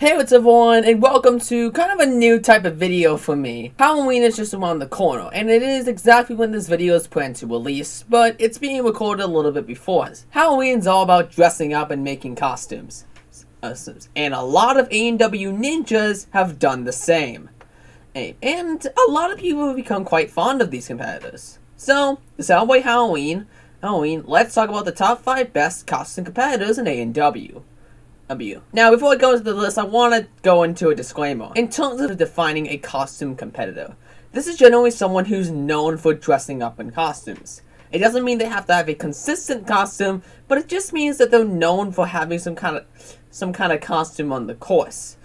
Hey, what's up everyone, and welcome to kind of a new type of video for me. Halloween is just around the corner, and it is exactly when this video is planned to release, but it's being recorded a little bit before. Halloween's all about dressing up and making costumes. And a lot of A&W ninjas have done the same. And a lot of people have become quite fond of these competitors. So, to celebrate Halloween, let's talk about the top 5 best costume competitors in A&W. Now, before I go into the list, I want to go into a disclaimer. In terms of defining a costume competitor, this is generally someone who's known for dressing up in costumes. It doesn't mean they have to have a consistent costume, but it just means that they're known for having some kind of costume on the course.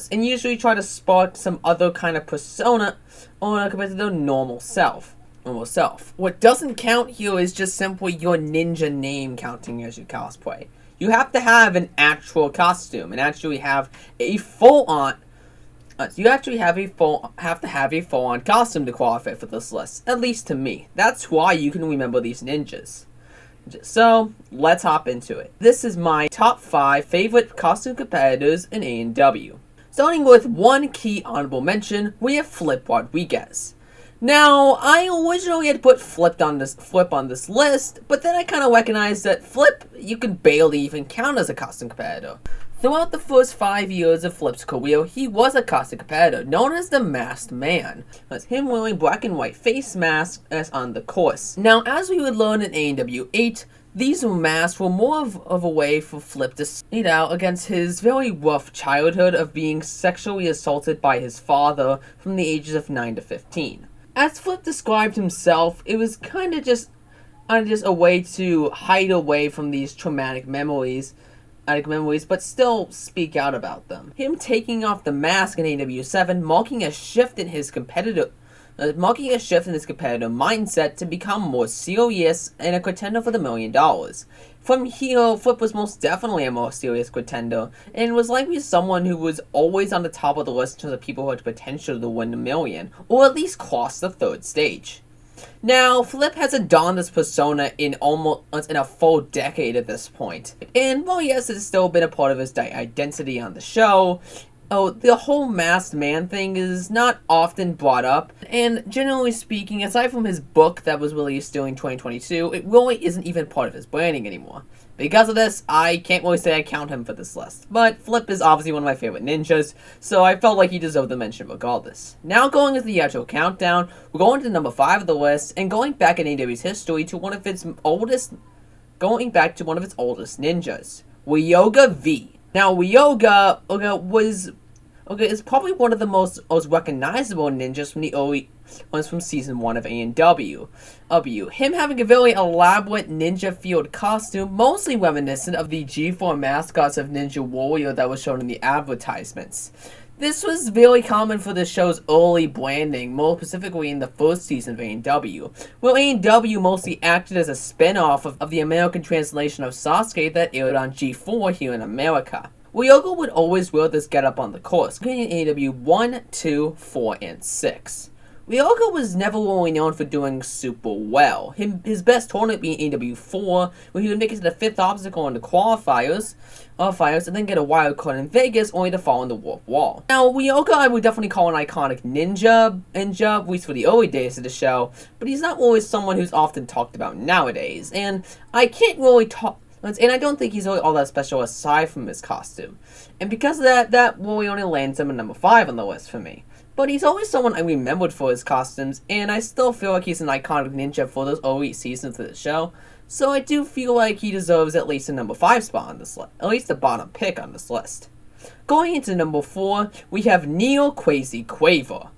And usually try to spark some other kind of persona compared to their normal self. What doesn't count here is just simply your ninja name counting as your cosplay. You have to have an actual costume and actually have a full-on. You actually have to have a full-on costume to qualify for this list. At least to me. That's why you can remember these ninjas. So let's hop into it. This is my top 5 favorite costume competitors in A&W. Starting with one key honorable mention, we have Flip Rodriguez. Now, I originally had put Flip on this list, but then I kind of recognized that Flip, you can barely even count as a costume competitor. Throughout the first 5 years of Flip's career, he was a costume competitor, known as the Masked Man. That's him wearing black and white face masks as on the course. Now, as we would learn in A&W 8, these masks were more of a way for Flip to stand out against his very rough childhood of being sexually assaulted by his father from the ages of 9 to 15. As Flip described himself, it was kind of just a way to hide away from these traumatic memories, but still speak out about them. Him taking off the mask in AW7 marking a shift in his competitive mindset to become more serious and a contender for the $1 million. From here, Flip was most definitely a more serious contender, and was likely someone who was always on the top of the list in terms of people who had potential to win $1 million, or at least cross the 3rd stage. Now, Flip hasn't donned this persona in a full decade at this point, and while yes, it's still been a part of his identity on the show, the whole masked man thing is not often brought up, and generally speaking, aside from his book that was released during 2022, it really isn't even part of his branding anymore. Because of this, I can't really say I count him for this list, but Flip is obviously one of my favorite ninjas, so I felt like he deserved the mention regardless. Now going into the actual countdown, we're going to number 5 of the list, and going back in AEW's history to one of its oldest ninjas, Ryoga V. Now, Ryoga is probably one of the most recognizable ninjas from the early ones from season 1 of A&W. Him having a very elaborate ninja-themed costume, mostly reminiscent of the G4 mascots of Ninja Warrior that was shown in the advertisements. This was very common for the show's early branding, more specifically in the first season of A&W, where A&W mostly acted as a spin-off of the American translation of Sasuke that aired on G4 here in America. Ryoga would always wear this getup on the course, including in A&W 1, 2, 4, and 6. Ryoga was never really known for doing super well. His best tournament being A&W 4, where he would make it to the 5th obstacle in the qualifiers, and then get a wild card in Vegas, only to fall in the warp wall. Now, Ryoga I would definitely call an iconic ninja, at least for the early days of the show, but he's not always someone who's often talked about nowadays, and I can't really and I don't think he's really all that special aside from his costume. And because of that really only lands him at number 5 on the list for me. But he's always someone I remembered for his costumes, and I still feel like he's an iconic ninja for those early seasons of the show. So I do feel like he deserves at least a number 5 spot on this list, at least the bottom pick on this list. Going into number 4, we have Neil Crazy Quavo.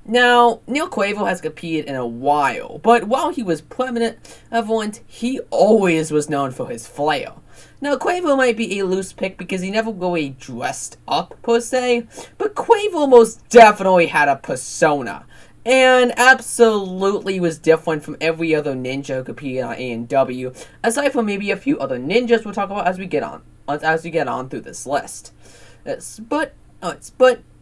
Now, Neil Quavo has competed in a while, but while he was prevalent, he always was known for his flair. Now, Quavo might be a loose pick because he never really dressed up, per se, but Quavo most definitely had a persona, and absolutely was different from every other ninja who competed on A&W, aside from maybe a few other ninjas we'll talk about as we get on through this list. But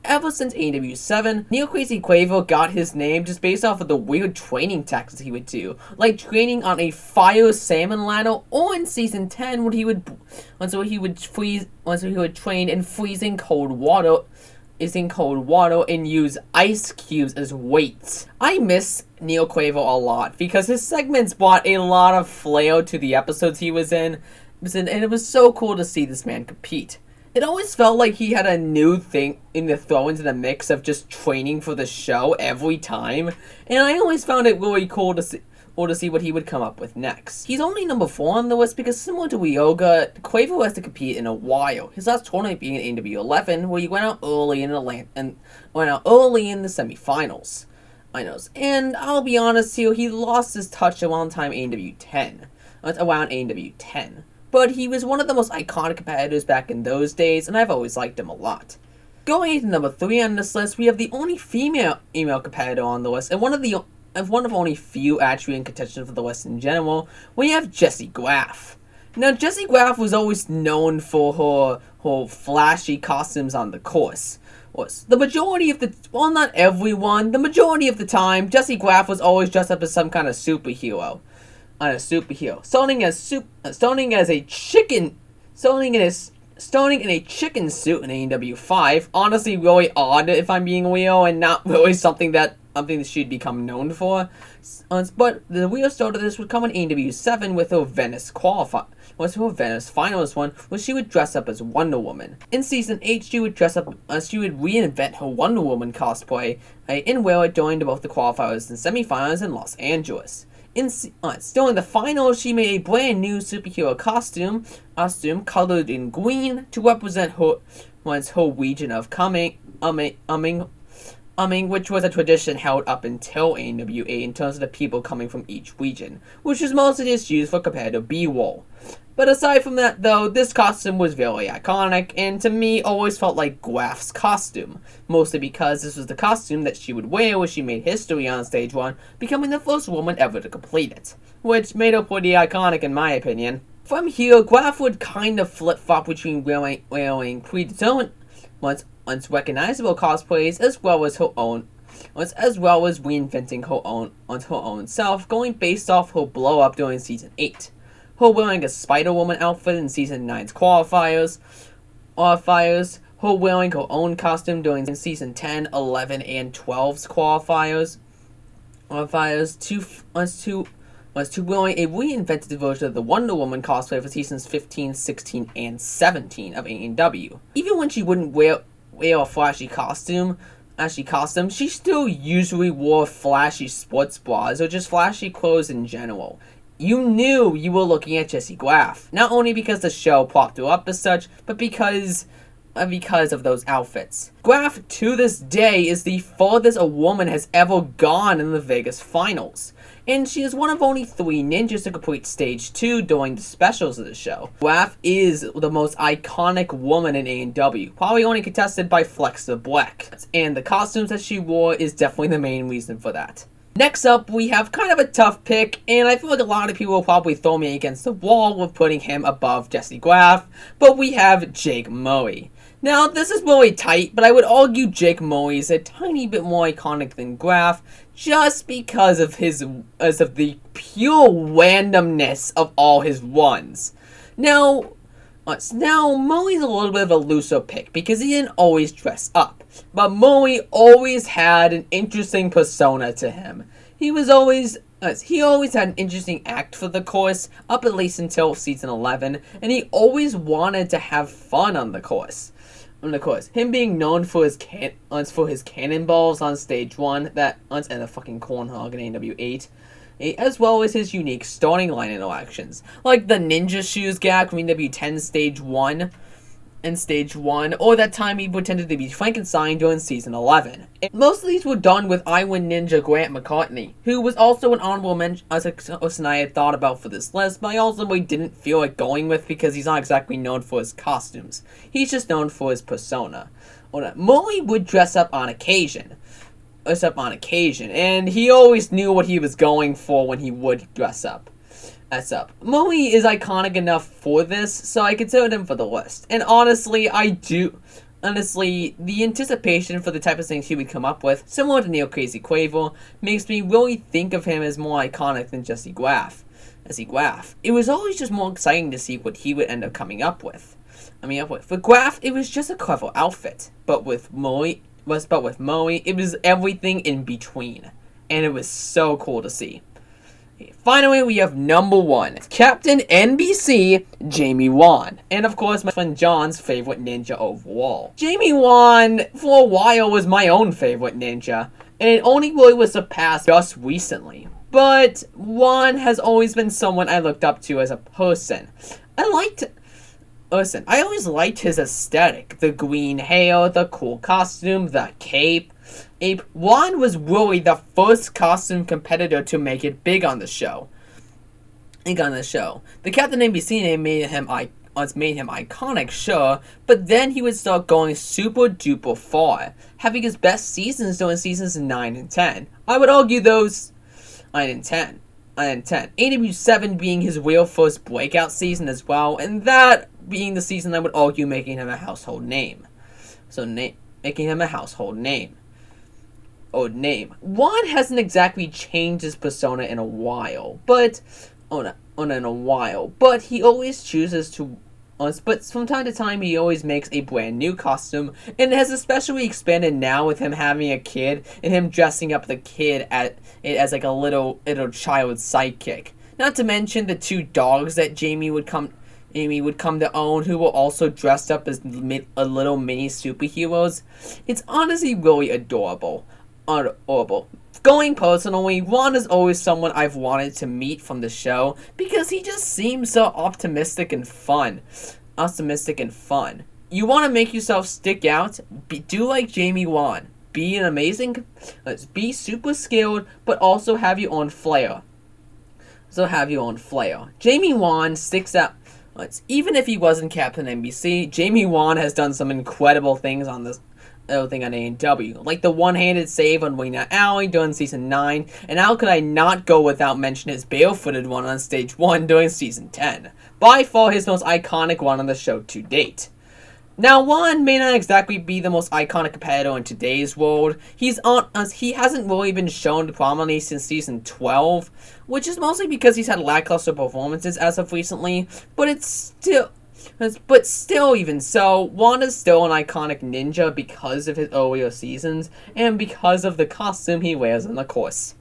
Ever since AEW 7, Neo Crazy Quavo got his name just based off of the weird training tactics he would do, like training on a fire salmon ladder, or in season 10 when he would train in freezing cold water, and use ice cubes as weights. I miss Neo Quavo a lot because his segments brought a lot of flair to the episodes he was in, and it was so cool to see this man compete. It always felt like he had a new thing to throw into the mix of just training for the show every time, and I always found it really cool to see what he would come up with next. He's only number 4 on the list because, similar to Ryoga, Quavo has to compete in a while. His last tournament being in AEW 11, where he went out early in the semifinals. And I'll be honest here, he lost his touch around time AEW 10. But he was one of the most iconic competitors back in those days, and I've always liked him a lot. Going into number 3 on this list, we have the only female competitor on the list, and one of only few actually in contention for the list in general. We have Jessie Graff. Now, Jessie Graff was always known for her flashy costumes on the course. The majority of not everyone, the majority of the time, Jessie Graff was always dressed up as some kind of superhero. Starting in a chicken suit in AEW 5, honestly really odd if I'm being real, and not really something that she'd become known for. But the real start of this would come in AEW 7 with her Venice finals one, where she would dress up as Wonder Woman. In season 8, she would reinvent her Wonder Woman cosplay and wear it during both the qualifiers and semifinals in Los Angeles. During the finals, she made a brand new superhero costume colored in green to represent her region of coming, which was a tradition held up until AWA in terms of the people coming from each region, which was mostly just used for competitive B-roll. But aside from that, though, this costume was very iconic, and to me, always felt like Graff's costume, mostly because this was the costume that she would wear when she made history on Stage 1, becoming the first woman ever to complete it, which made her pretty iconic in my opinion. From here, Graff would kind of flip-flop between wearing predetermined, once recognizable cosplays, as well as reinventing her own self, going based off her blow-up during Season 8. Her wearing a Spider-Woman outfit in Season 9's qualifiers, her wearing her own costume during Season 10, 11, and 12's qualifiers, to wearing a reinvented version of the Wonder Woman cosplay for Seasons 15, 16, and 17 of AEW. Even when she wouldn't wear a flashy costume, she still usually wore flashy sports bras or just flashy clothes in general. You knew you were looking at Jessie Graff, not only because the show propped her up as such, but because of those outfits. Graff, to this day, is the farthest a woman has ever gone in the Vegas finals, and she is one of only 3 ninjas to complete Stage 2 during the specials of the show. Graff is the most iconic woman in AEW, probably only contested by Flex the Black, and the costumes that she wore is definitely the main reason for that. Next up, we have kind of a tough pick, and I feel like a lot of people will probably throw me against the wall with putting him above Jessie Graff, but we have Jake Murray. Now, this is really tight, but I would argue Jake Murray is a tiny bit more iconic than Graff, just because of the pure randomness of all his runs. Now, Murray's a little bit of a looser pick, because he didn't always dress up. But Murray always had an interesting persona to him. He always had an interesting act for the course, up at least until Season 11, and he always wanted to have fun on the course. Him being known for his cannonballs on Stage 1, and the fucking corn hog in AW 8, as well as his unique starting line interactions, like the ninja shoes gag from AW 10 Stage 1, or that time he pretended to be Frankenstein during Season 11. And most of these were done with Iron Ninja Grant McCartney, who was also an honorable mention as a person I had thought about for this list, but I ultimately didn't feel like going with because he's not exactly known for his costumes. He's just known for his persona. Murray would dress up on occasion, and he always knew what he was going for when he would dress up. Murray is iconic enough for this, so I considered him for the list. And honestly, I do Honestly, the anticipation for the type of things he would come up with, similar to Neo Crazy Quavo, makes me really think of him as more iconic than Jesse Graff. It was always just more exciting to see what he would end up coming up with. For Graff, it was just a clever outfit, but with Moe, it was everything in between, and it was so cool to see. Finally, we have number 1, Captain NBC, Jamie Wan. And of course, my friend John's favorite ninja overall. Jamie Wan, for a while, was my own favorite ninja, and it only really was surpassed just recently. But Wan has always been someone I looked up to as a person. I always liked his aesthetic. The green hair, the cool costume, the cape. Wan was really the first costume competitor to make it big on the show. The Captain NBC name made him iconic, sure, but then he would start going super duper far, having his best seasons during seasons 9 and 10. I would argue those 9 and 10. AW7 being his real first breakout season as well, and that being the season I would argue making him a household name. Wan hasn't exactly changed his persona in a while, but he always chooses to. But from time to time, he always makes a brand new costume, and it has especially expanded now with him having a kid and him dressing up the kid as like a little child sidekick. Not to mention the 2 dogs that Jamie would come to own, who were also dressed up as little mini superheroes. It's honestly really adorable. Going personally, Wan is always someone I've wanted to meet from the show because he just seems so optimistic and fun. You want to make yourself stick out? Do like Jamie Wan. Be super skilled, but also have your own flair. Jamie Wan sticks out. Even if he wasn't Captain NBC, Jamie Wan has done some incredible things on AEW, like the one-handed save on Wayne Alley during season 9, and how could I not go without mentioning his barefooted one on stage 1 during season 10? By far his most iconic one on the show to date. Now, Wan may not exactly be the most iconic competitor in today's world. He hasn't really been shown prominently since season 12, which is mostly because he's had lackluster performances as of recently, but still, even so, Wan is still an iconic ninja because of his earlier seasons and because of the costume he wears on the course.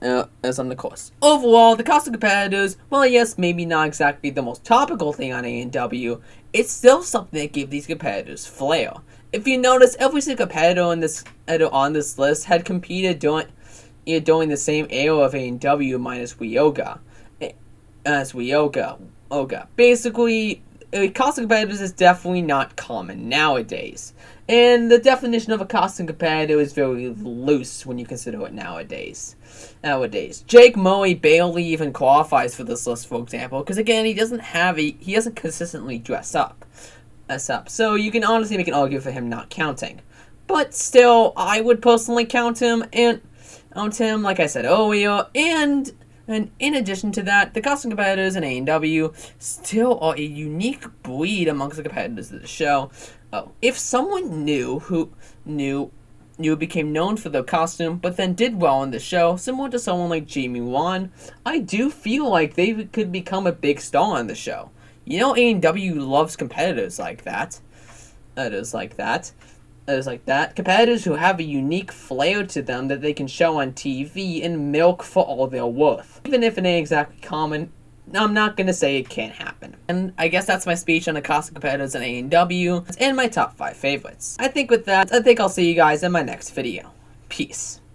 Overall, the costume competitors, well, yes, maybe not exactly the most topical thing on AEW, it's still something that gave these competitors flair. If you notice, every single competitor on this list had competed during the same era of AEW minus Ryoga. Basically, costume competitors is definitely not common nowadays. And the definition of a costume competitor is very loose when you consider it nowadays. Jake Moe barely even qualifies for this list, for example, because again, he doesn't consistently dress up. So you can honestly make an argument for him not counting. But still, I would personally count him, like I said earlier, and in addition to that, the costume competitors in AEW still are a unique breed amongst the competitors of the show. If someone became known for their costume, but then did well in the show, similar to someone like Jamie Wan, I do feel like they could become a big star on the show. You know, AEW loves competitors like that. Competitors who have a unique flair to them that they can show on TV and milk for all they're worth. Even if it ain't exactly common, I'm not gonna say it can't happen. And I guess that's my speech on the costume competitors in AEW and my top 5 favorites. I think with that, I'll see you guys in my next video. Peace.